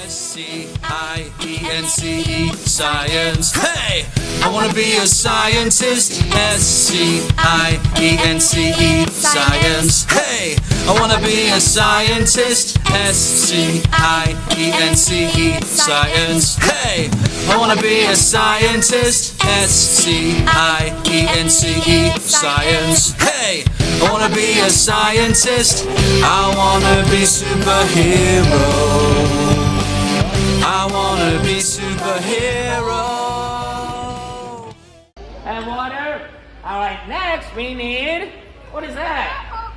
S-C-I-E-N-C-E, science. Hey! I wanna be a scientist. S-C-I-E-N-C-E, science. Hey! I wanna be a scientist. S-C-I-E-N-C-E, science. Hey! I wanna be a scientist. S-C-I-E-N-C-E, science. Hey! I wanna be a scientist. I wanna be superhero. I wanna be superhero. And water. All right, next we need, what is that?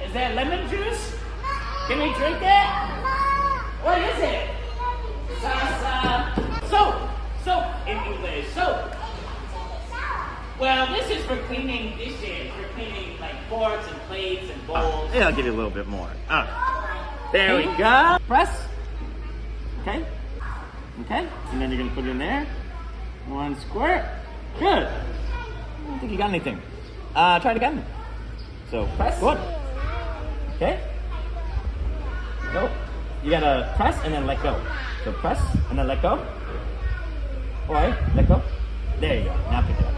Is that lemon juice? Can we drink that? What is it? Soap. Soap in English. Soap. Well, this is for cleaning dishes. For cleaning like forks and plates and bowls. Yeah, I'll give you a little bit more. There we go. Press. Okay. Okay. And then you're gonna put it in there. One squirt. Good. I don't think you got anything. Try it again. So press. One. Okay. Go. You gotta press and then let go. So press and then let go. Alright, let go. There you go. Now pick it up.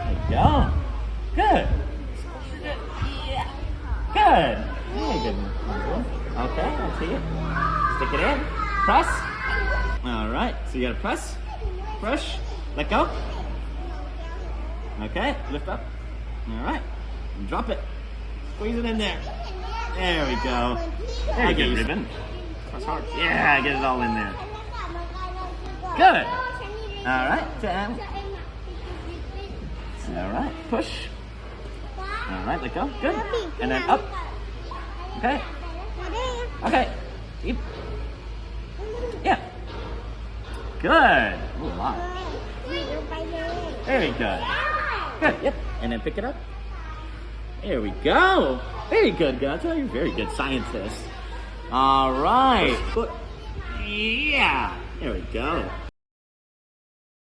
There you go. Good. Good. Very good. Okay, I see it. Stick it in. Press. Alright, so you gotta press. Push. Let go. Okay, lift up. Alright. Drop it. Squeeze it in there. There we go. Very good, ribbon. Press hard. Yeah, get it all in there. Good. Alright, down. Alright, push. Alright, let go. Good. And then up. Okay. Okay. Keep. Yeah. Good. Ooh, a lot. Very good. Good. Yep. And then pick it up. There we go. Very good, guys. You're a very good scientist. All right. Yeah. There we go.